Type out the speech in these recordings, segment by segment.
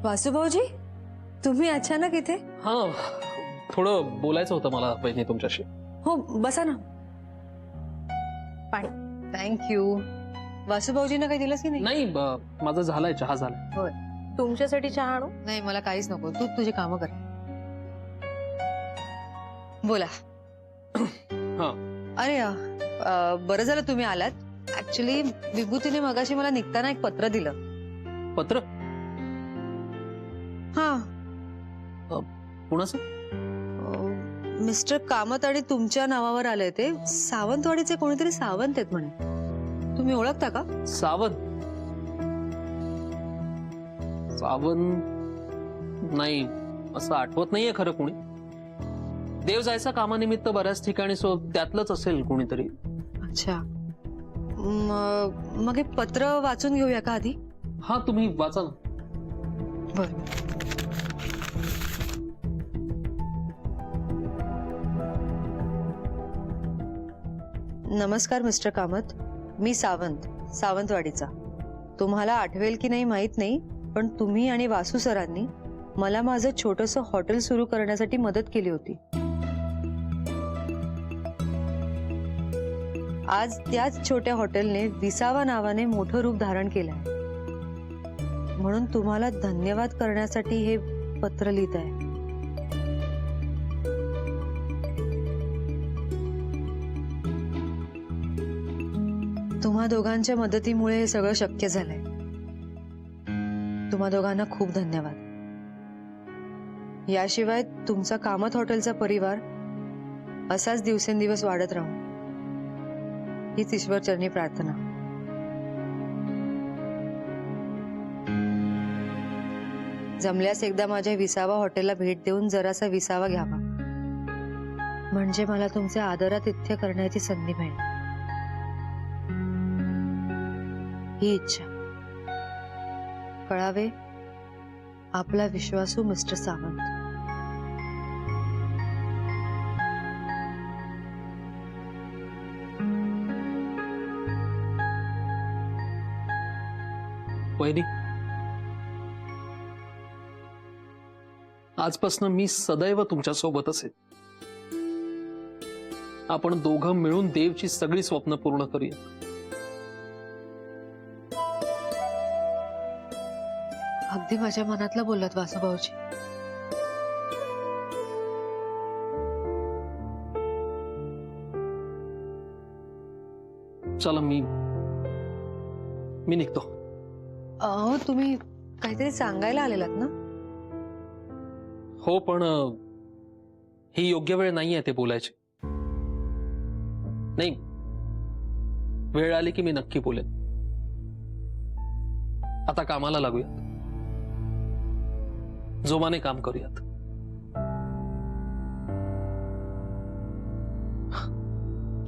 वासुभाऊजी, तुम्ही अचानक इथे? हाँ, थोडं बोलायचं होतं मला बहिणी तुमच्याशी. हो, बसा ना. पाणी. थँक्यू. वासुभाऊजींना काही दिलंस की नाही? नाही, माझं झालंय, चहा झालाय. होय. तुमच्यासाठी चहा आणू? नाही, मला काहीच नको. तू तुझी कामं कर. बोला. हा. अरे बरं झालं तुम्ही आलात. ऍक्च्युली विभूतीने मगाशी मला निघताना एक पत्र दिलं. पत्र? हा. कुणाचं? मिस्टर कामत आणि तुमच्या नावावर आलंय ते. सावंतवाडीचे कोणीतरी सावंत आहेत म्हणे. तुम्ही ओळखता का? सावंत? सावंत नाही, असं आठवत नाहीये खरं कोणी. देव जायचा कामानिमित्त बऱ्याच ठिकाणी, सो त्यातलंच असेल कोणीतरी. अच्छा. मग हे पत्र वाचून घेऊया का आधी? हा, तुम्ही वाचा ना. बर. नमस्कार मिस्टर कामत. मी सावंत, सावंतवाडीचा. तुम्हाला आठवेल की नाही माहित नाही, पण तुम्ही आणि वासू सरांनी मला माझं छोटंसं हॉटेल सुरू करण्यासाठी मदत केली होती. आज त्याच छोट्या हॉटेलने विसावा नावाने मोठं रूप धारण केलं आहे. म्हणून तुम्हाला धन्यवाद करण्यासाठी हे पत्र लिहित आहे. तुम्हा दोघांच्या मदतीमुळे हे सगळं शक्य झालंय. तुम्हा दोघांना खूप धन्यवाद. याशिवाय तुमचा कामत हॉटेलचा परिवार असाच दिवसेंदिवस वाढत राहू, हीच ईश्वरचरणी प्रार्थना. जमल्यास एकदा माझ्या विसावा हॉटेलला भेट देऊन जरासा विसावा घ्यावा, म्हणजे मला तुमचे आदरातिथ्य करण्याची संधी मिळेल. ही इच्छा. कळावे, आपला विश्वासू मिस्टर सावंत. वहिनी, आजपासून मी सदैव तुमच्या सोबत असेल. आपण दोघं मिळून देवची सगळी स्वप्न पूर्ण करूया. अगदी माझ्या मनातलं बोललात वासुभाऊजी. चला, मी निघतो. अहो, तुम्ही काहीतरी सांगायला आलेलात ना? हो, पण ही योग्य वेळ नाहीये ते बोलायची. नाही, वेळ आली की मी नक्की बोलेन. आता कामाला लागूयात, जोमाने काम करूयात.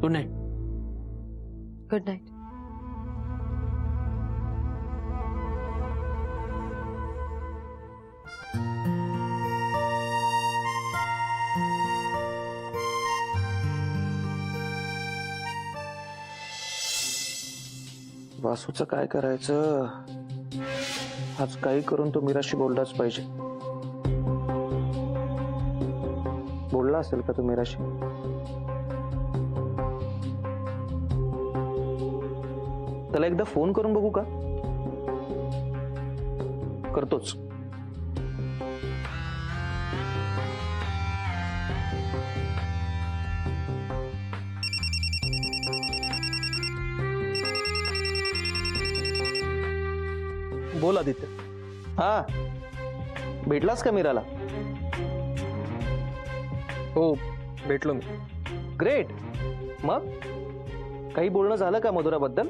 Good night. Good night. वासूचं काय करायचं? आज काही करून तो मीराशी बोललाच पाहिजे. बोलला असेल का तो मीराशी? त्याला एकदा फोन करून बघू का? करतोच. बोल आदित्य. हा, भेटलास का मीराला? हो, भेटलो मी. ग्रेट. मग काही बोलणं झालं का मधुराबद्दल?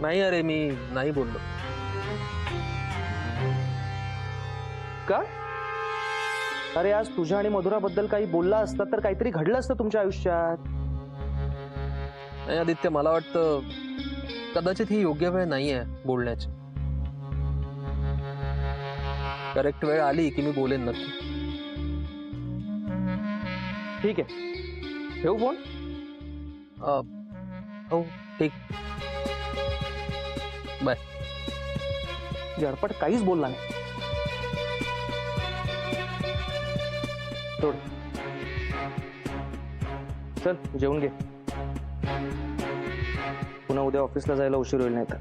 नाही, अरे मी नाही बोललो. का? अरे आज तुझ्या आणि मधुराबद्दल काही बोलला असता तर काहीतरी घडलं असतं तुमच्या आयुष्यात. नाही आदित्य, मला वाटतं कदाचित ही योग्य वेळ नाहीये बोलण्याची. करेक्ट वेळ आली की मी बोलेन नक्की. ठीक आहे, ठेवू फोन. हो, ठीक. बाय. झडपट काहीच बोलला नाही. सोड. चल जेवून घे. पुन्हा उद्या ऑफिसला जायला उशीर होईल नाही तर.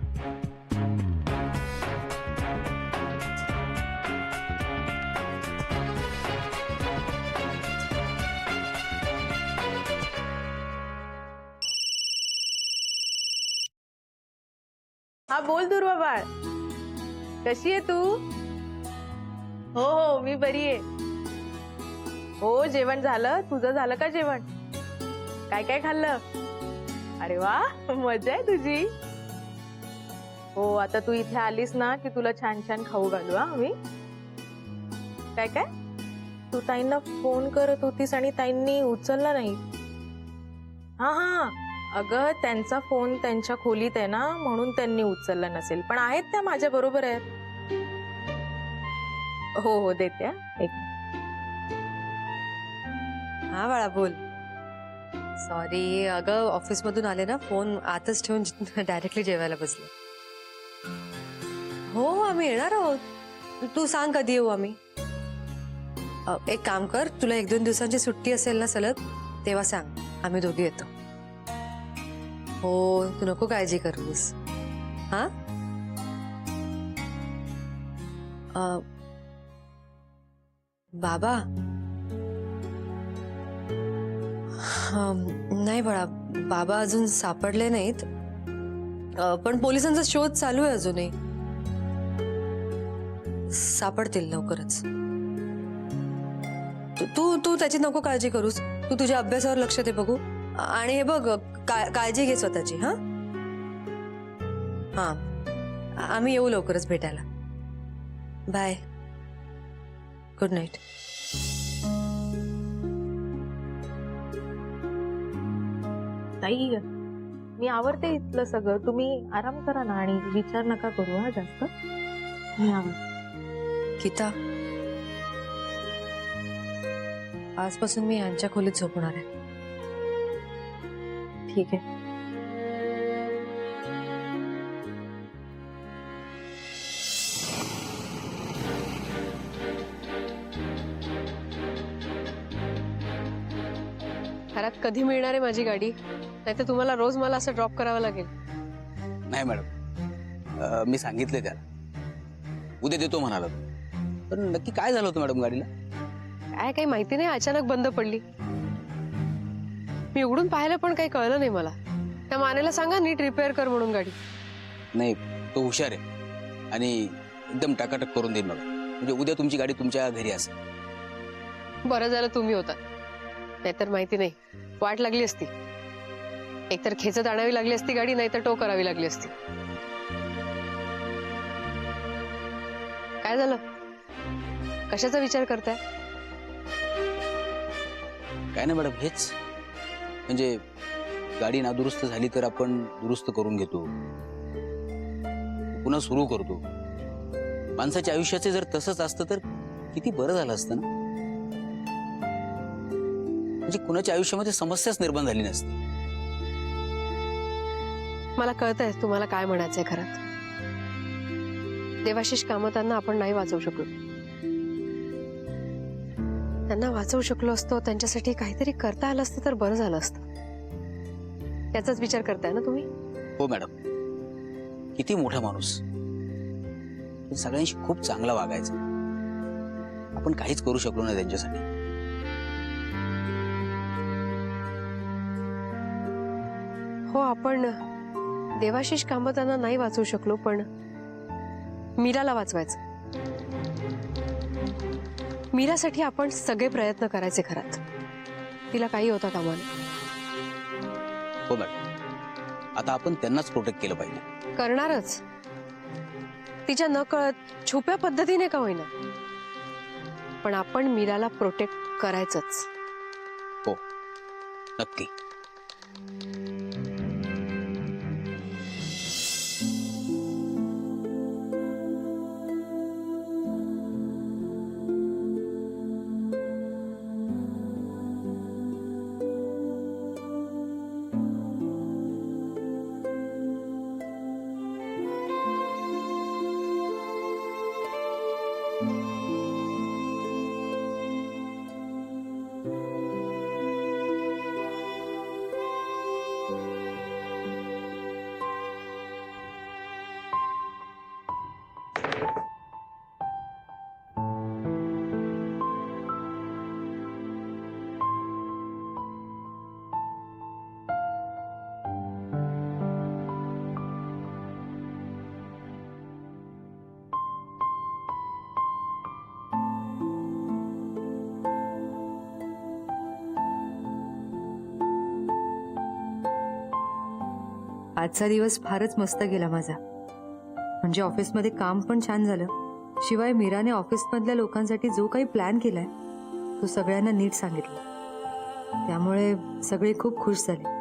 हा बोल दुर्वा बाळ, कशी आहे तू? हो हो मी बरी आहे. हो जेवण झालं, तुझं झालं का जेवण? काय काय खाल्लं? अरे वा मजा आहे तुझी. हो आता तू इथे आलीस ना की तुला छान छान खाऊ घालू. हा मी काय काय तू ताईंना फोन करत होतीस आणि ताईंनी उचलला नाही. हा हा अगं त्यांचा फोन त्यांच्या खोलीत आहे ना म्हणून त्यांनी उचलला नसेल, पण आहेत त्या माझ्या बरोबर आहेत. हो हो देते हा. एक हा बाळा बोल. सॉरी अगं ऑफिस मधून आले ना, फोन आतच ठेवून डायरेक्टली जेवायला बसले. हो आम्ही येणार आहोत. तू सांग कधी येऊ आम्ही. एक काम कर, तुला 1-2 दिवसांची सुट्टी असेल ना सलग, तेव्हा सांग, आम्ही दोघी येतो. हो तू नको काळजी करूस. हा बाबा नाही बाळा, बाबा अजून सापडले नाहीत. पण पोलिसांचा शोध चालू आहे अजूनही. सापडतील लवकरच. तू तू त्याची नको काळजी करूस. तू तुझ्या अभ्यासावर लक्ष दे बघू. आणि हे बघ काळजी घे स्वतःची. हा हा आम्ही येऊ लवकरच भेटायला. बाय. Good night. ताई मी आवडते इथलं सगळं, तुम्ही आराम करा ना आणि विचार नका करू हा जास्त. मी आवडते. गीता, आजपासून मी यांच्या खोलीत झोपणार आहे. ठीक आहे. घरात कधी मिळणार आहे माझी गाडी? नाहीतर तुम्हाला रोज मला असं ड्रॉप करावं लागेल. नाही मॅडम, मी सांगितले त्याला उद्या देतो म्हणाला. पण नक्की काय झालं होतं मॅडम गाडीला? काय काही माहिती नाही, अचानक बंद पडली. मी उघडून पाहिलं पण काही कळलं नाही मला. त्या मानेला सांगा नीट रिपेअर कर म्हणून गाडी. नाही, तो हुशार आहे आणि एकदम टाकाटक करून देईल मला. म्हणजे उद्या तुमची गाडी तुमच्या घरी असेल. बरं झालं तुम्ही होता, नाहीतर माहिती नाही वाट लागली असती. एकतर खेचत आणावी लागली असती गाडी, नाहीतर टो करावी लागली असती. काय झालं? कशाचा विचार करताय? काय नाही मॅडम, हेच म्हणजे गाडी नादुरुस्त झाली तर आपण दुरुस्त करून घेतो, पुन्हा सुरू करतो. माणसाच्या आयुष्याचे जर तसंच असतं तर किती बरं झालं असतं ना. म्हणजे कुणाच्या आयुष्यामध्ये समस्याच निर्माण झाली नसती. मला कळतंय तुम्हाला काय म्हणायचंय. घरात देवाशिष कामतांना आपण नाही वाचवू शकलो. त्यांना वाचवू शकलो असतो, त्यांच्यासाठी काहीतरी करता आलं असतं तर बरं झालं असतं. त्याचाच विचार करताय ना तुम्ही? हो मॅडम, किती मोठा माणूस, सगळ्यांशी खूप चांगला वागायचा. आपण काहीच करू शकलो नाही त्यांच्यासाठी. हो आपण देवाशिष कामतांना नाही वाचवू शकलो, पण मीराला वाचवायचं. मीरासाठी आपण सगळे प्रयत्न करायचे घरात. तिला काही होता कामा नये. हो मॅडम, आता आपण त्यांनाच प्रोटेक्ट केलं पाहिजे. करणारच. तिच्या नकळत छुप्या पद्धतीने का होईना, पण आपण मीराला प्रोटेक्ट करायचंच. हो नक्की. आजचा दिवस फारच मस्त गेला माझा. म्हणजे ऑफिसमध्ये काम पण छान झालं, शिवाय मीराने ऑफिसमधल्या लोकांसाठी जो काही प्लॅन केलाय तो सगळ्यांना नीट सांगितला. त्यामुळे सगळे खूप खुश झाले.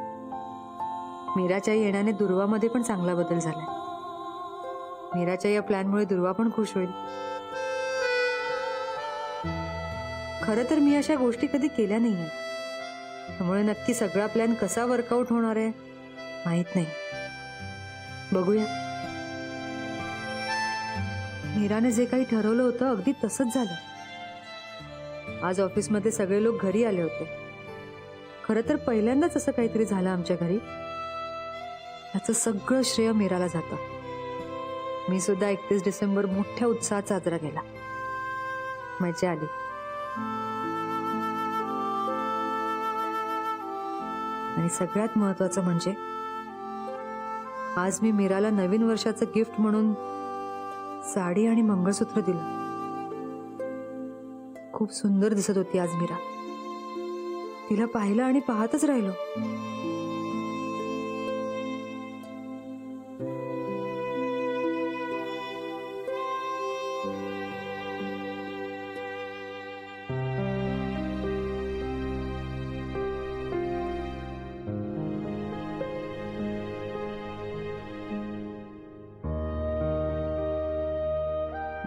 मीराच्या येण्याने दुर्वामध्ये पण चांगला बदल झालाय. मीराच्या या प्लॅनमुळे दुर्वा पण खुश होईल. खरं तर मी अशा गोष्टी कधी केल्या नाहीये, त्यामुळे नक्की सगळा प्लॅन कसा वर्कआउट होणार आहे माहित नाही. बघूया. मीराने जे काही ठरवलं होतं अगदी तसंच झालं. आज ऑफिसमध्ये सगळे लोक घरी आले होते. खरं तर पहिल्यांदाच असं काहीतरी झालं आमच्या घरी. त्याचं सगळं श्रेय मीराला जातं. मी सुद्धा 31 डिसेंबर मोठ्या उत्साहात साजरा केला. मजा आली. आणि सगळ्यात महत्वाचं म्हणजे आज मी मीराला नवीन वर्षाचं गिफ्ट म्हणून साडी आणि मंगळसूत्र दिलं. खूप सुंदर दिसत होती आज मीरा. तिला पाहिलं आणि पाहतच राहिलो.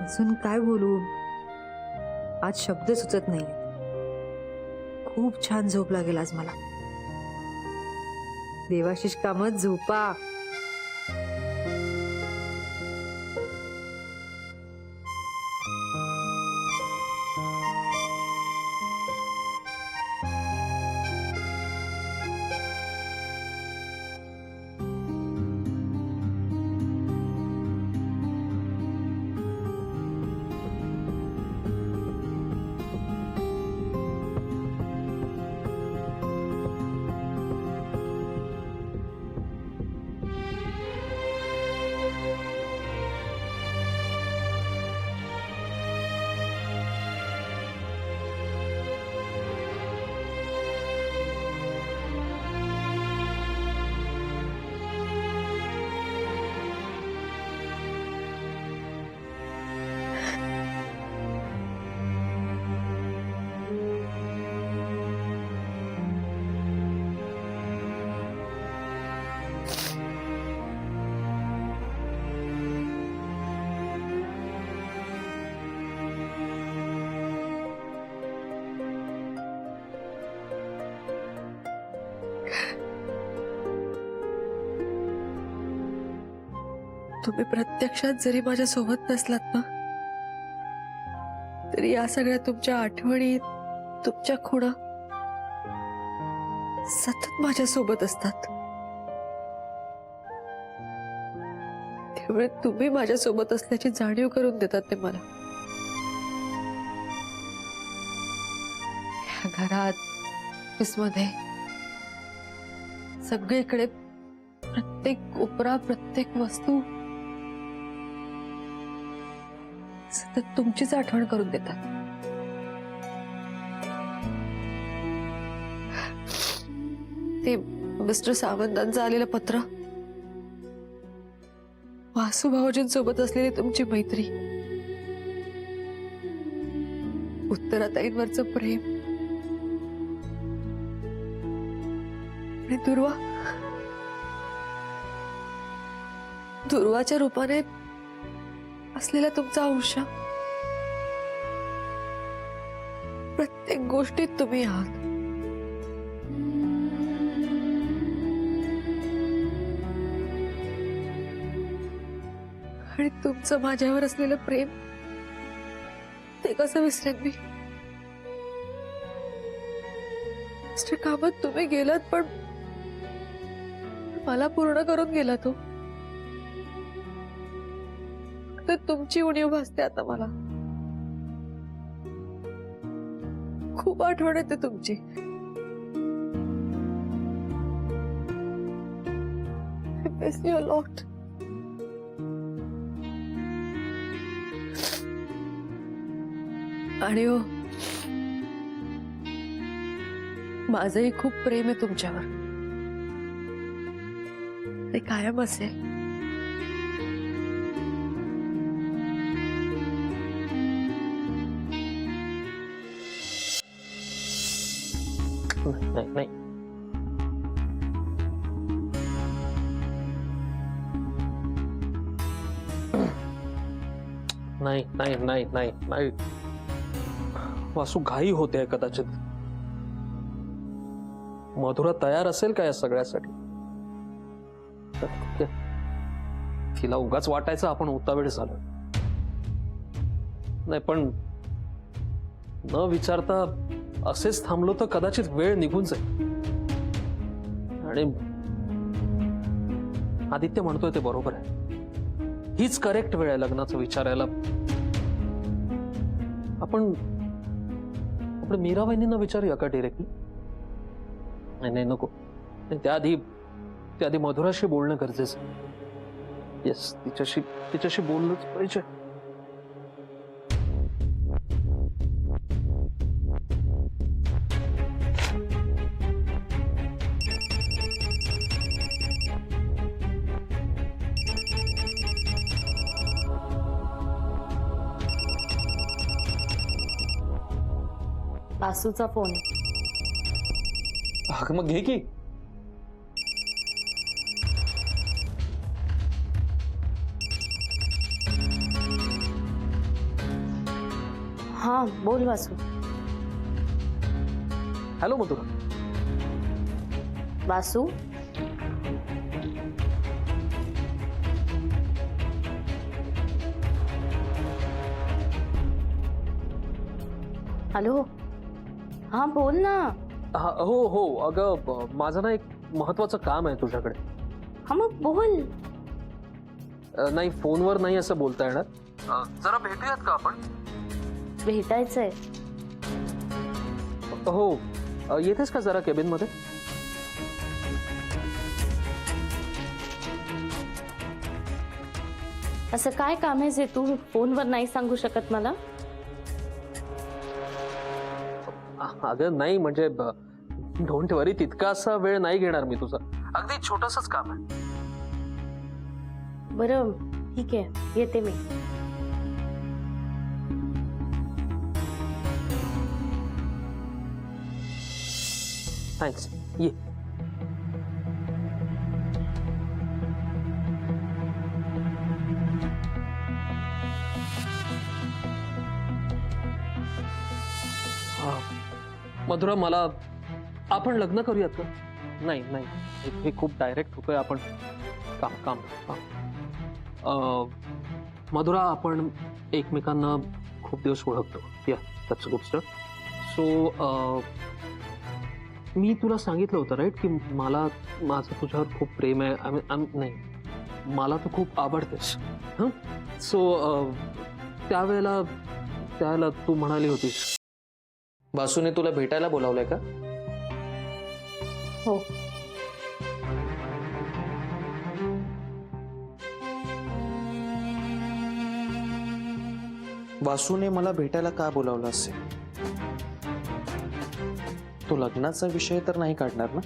अजून काय बोलू, आज शब्द सुचत नाही. खूप छान झोप लागेल आज मला. देवाशिष कामत झोपा. तुम्ही प्रत्यक्षात जरी माझ्या सोबत नसलात ना, तरी या सगळ्या तुमच्या आठवणी, तुमच्या खुणा सतत माझ्या सोबत असतात. त्यामुळे तुम्ही माझ्या सोबत असल्याची जाणीव करून देतात ते मला. या घरात, ऑफिसमध्ये, सगळीकडे प्रत्येक कोपरा, प्रत्येक वस्तू सतत तुमचीच आठवण करून देतात. ते मिस्टर सावंतांचं आलेलं पत्र, वासू भाऊजींसोबत असलेली तुमची मैत्री, उत्तराताईंवरचं प्रेम आणि दुर्वाच्या रूपाने असलेला तुमचा अंश, प्रत्येक गोष्टीत तुम्ही आहात. आणि तुमचं माझ्यावर असलेलं प्रेम, ते कसं विसरेन मी. मिस्टर कामत, तुम्ही गेलात पण मला पूर्ण करून गेला तो. तर तुमची उणीव भासते आता मला. खूप आठवण येते तुमची. I miss you a lot. आणि हो, माझंही खूप प्रेम आहे तुमच्यावर. ते कायम असेल. नाही नाही नाही नाही नाही नाही नाही वासू घाई होते कदाचित. मधुरा तयार असेल का या सगळ्यासाठी? तिला उगाच वाटायचं आपण उतावीळ झालो. नाही पण न विचारता असेच थांबलो तर कदाचित वेळ निघून जाईल. आणि आदित्य म्हणतोय ते बरोबर आहे. हीच करेक्ट वेळ आहे लग्नाचं विचारायला. आपण मीरा वहिनींना विचारूया का डिरेक्टली? नाही नाही नको. त्याआधी मधुराशी बोलणं गरजेचं. येस, तिच्याशी बोललंच पाहिजे. वासूचा फोन. मग घे की. हा बोल वासू. हॅलो मधुरा. वासू हॅलो. हा बोल ना. हो हो अगं माझं ना एक महत्वाचं काम आहे तुझ्याकडे. हा मग बोल. नाही फोनवर नाही असं बोलता येणार. जरा भेटूयात का आपण? भेटायचंय. हो येतेस का जरा केबिन मध्ये? असं काय काम आहे जे तू फोनवर नाही सांगू शकत मला? अगं नाही म्हणजे डोंट वरी, तितका असा वेळ नाही घेणार मी तुझा. अगदी छोटसच काम आहे. बरं ठीक आहे, येते मी. थँक्स. ये. मधुरा मला आपण लग्न करूयात का? नाही नाही हे खूप डायरेक्ट होतोय आपण. काम काम काम. मधुरा आपण एकमेकांना खूप दिवस ओळखतो. Yeah that's a good start. So मी तुला सांगितलं होतं राईट की मला माझं तुझ्यावर खूप प्रेम आहे. नाही मला तू खूप आवडतेस. हं सो त्यावेळेला तू म्हणाली होतीस. वासूने तुला भेटायला बोलावलंय का? हो. वासूने मला भेटायला का बोलावलं असेल? तो लग्नाचा विषय तर नाही काढणार ना?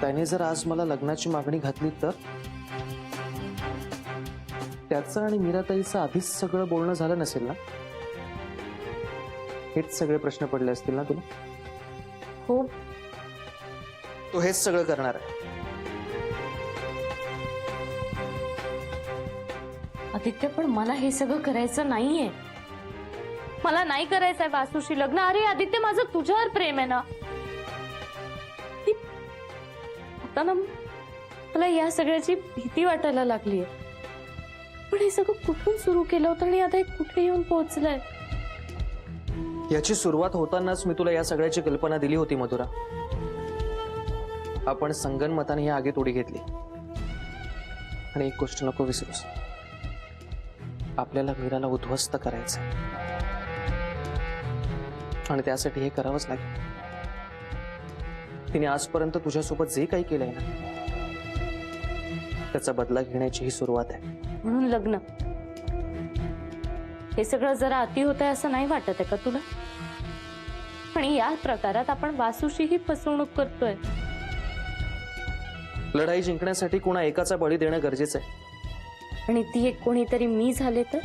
त्याने जर आज मला लग्नाची मागणी घातली तर? त्याचं आणि मीराताईचं आधीच सगळं बोलणं झालं नसेल ना? हेच सगळे प्रश्न पडले असतील ना तुला? हो. तो हेच सगळं करणार आहे. आदित्य पण मला हे सगळं करायचं नाहीये. मला नाही करायचंय वासूशी लग्न. अरे आदित्य माझं तुझ्यावर प्रेम आहे ना. आता ना मला या सगळ्याची भीती वाटायला लागलीय. पण हे सगळं कुठून सुरू केलं होतं आणि आता हे कुठे येऊन पोहोचलंय? याची सुरुवात होतानाच मी तुला या सगळ्याची कल्पना दिली होती मधुरा. आपण संगनमताने ही आगीत उडी घेतली. आणि एक गोष्ट नको विसरूस, आपल्याला मीराला उद्ध्वस्त करायचं आणि त्यासाठी हे करावंच लागेल. तिने आजपर्यंत तुझ्यासोबत जे काही केलंय ना त्याचा बदला घेण्याची ही सुरुवात आहे. म्हणून लग्न हे सगळं जरा अति होत आहे असं नाही वाटत आहे का तुला? आणि या प्रकारात आपण वासूशीही फसवणूक करतोय. लढाई जिंकण्यासाठी कुणा एकाचा बळी देणं गरजेचं आहे. आणि ती एक कोणीतरी मी झाले तर